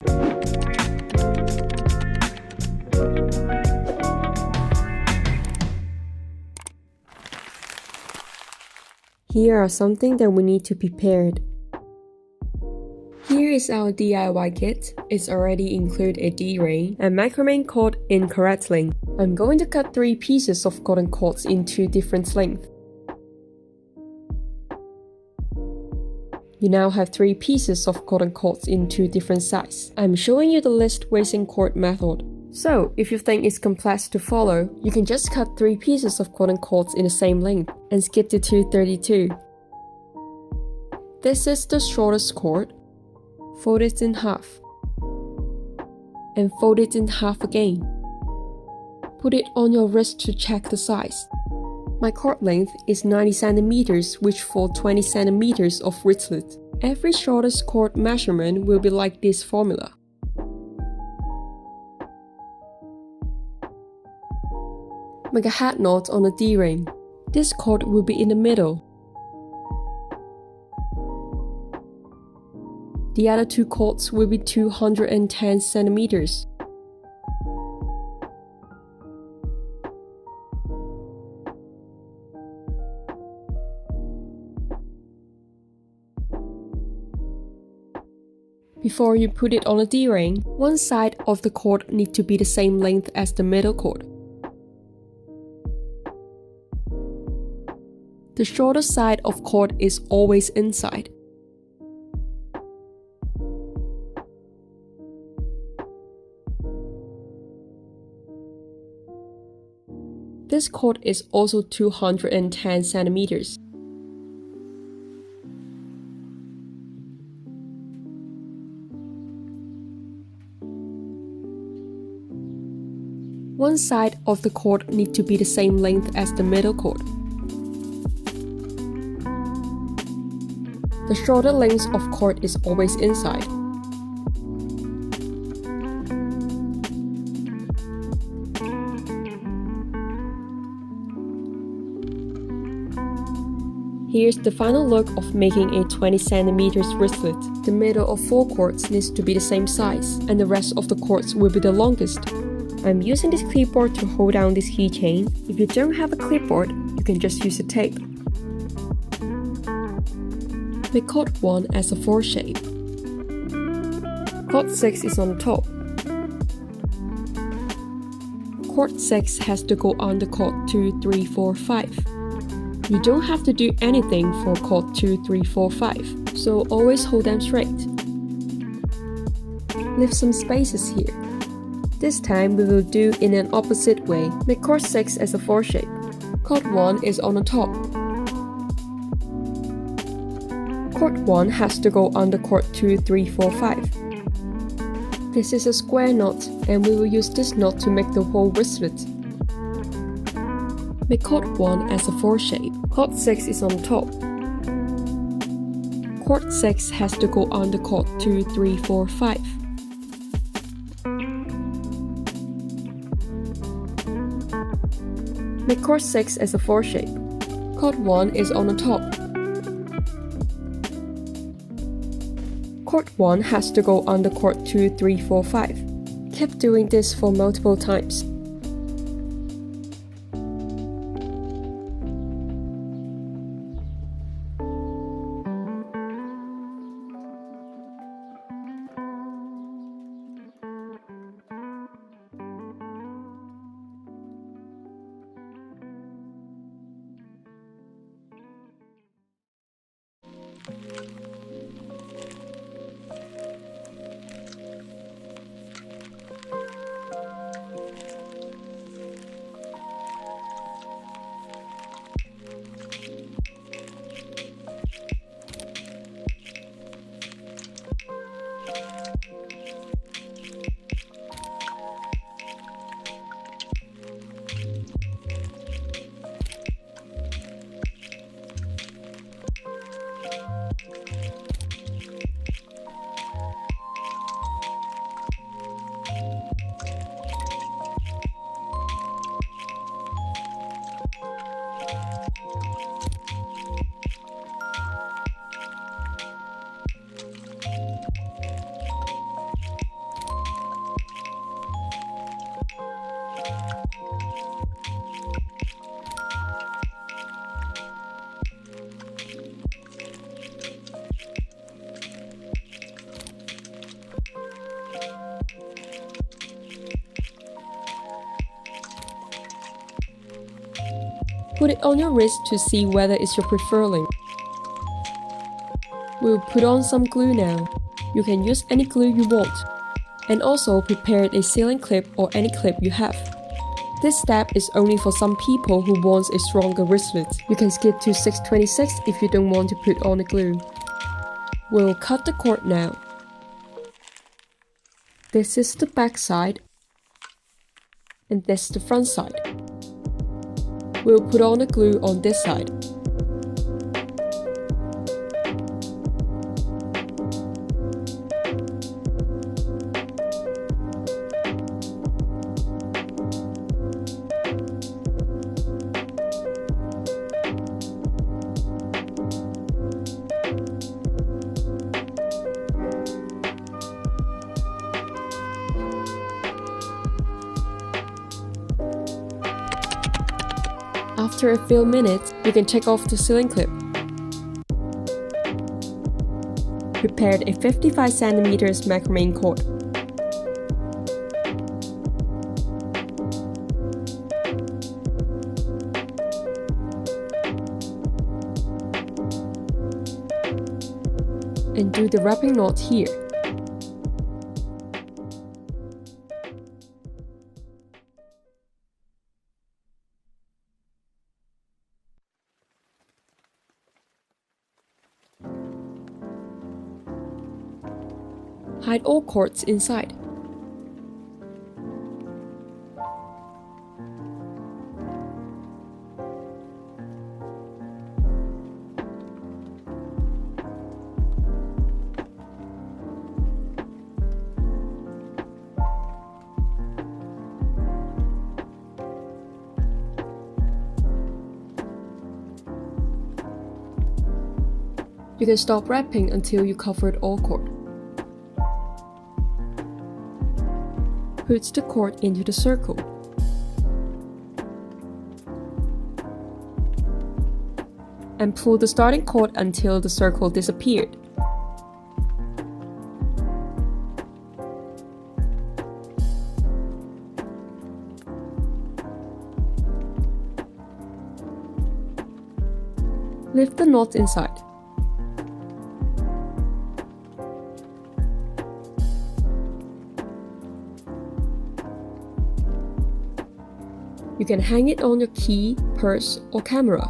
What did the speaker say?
Here are something that we need to prepare. Here is our DIY kit. It's already include a D-ring and macrame cord in correct length. I'm going to cut 3 pieces of cotton cords into different lengths. You now have 3 pieces of cotton cords into different sizes. I'm showing you the least wasting cord method. So, if you think it's complex to follow, you can just cut 3 pieces of cotton cords in the same length and skip to 232. This is the shortest cord. Fold it in half. And fold it in half again. Put it on your wrist to check the size. My cord length is 90 cm, which for 20 cm of wristlet. Every shortest cord measurement will be like this formula. Make a hat knot on the D-ring. This cord will be in the middle. The other 2 cords will be 210 centimeters. Before you put it on the D-ring, one side of the cord needs to be the same length as the middle cord. The shorter side of cord is always inside. This cord is also 210 centimeters. One side of the cord needs to be the same length as the middle cord. The shorter length of cord is always inside. Here's the final look of making a 20 cm wristlet. The middle of 4 cords needs to be the same size, and the rest of the cords will be the longest. I'm using this clipboard to hold down this keychain. If you don't have a clipboard, you can just use a tape. Make cord 1 as a 4 shape. Cord 6 is on the top. Cord 6 has to go under cord 2, 3, 4, 5. You don't have to do anything for cord 2, 3, 4, 5, so always hold them straight. Leave some spaces here. This time we will do in an opposite way. Make cord 6 as a 4 shape. Cord 1 is on the top. Cord 1 has to go under cord 2, 3, 4, 5. This is a square knot, and we will use this knot to make the whole wristlet. Make cord 1 as a 4 shape. Cord 6 is on the top. Cord 6 has to go under cord 2, 3, 4, 5. Make cord 6 as a 4 shape. Cord 1 is on the top. Cord 1 has to go under cord 2, 3, 4, 5. Keep doing this for multiple times. Put it on your wrist to see whether it's your preferred length. We'll put on some glue now. You can use any glue you want. And also prepare a sealing clip or any clip you have. This step is only for some people who want a stronger wristlet. You can skip to 626 if you don't want to put on the glue. We'll cut the cord now. This is the back side. And this is the front side. We'll put on the glue on this side. After a few minutes, you can take off the sealing clip. Prepared a 55 cm macrame cord. And do the wrapping knot here. Hide all cords inside. You can stop wrapping until you covered all cord. Put the cord into the circle. And pull the starting cord until the circle disappeared. Lift the knot inside. You can hang it on your key, purse, or camera.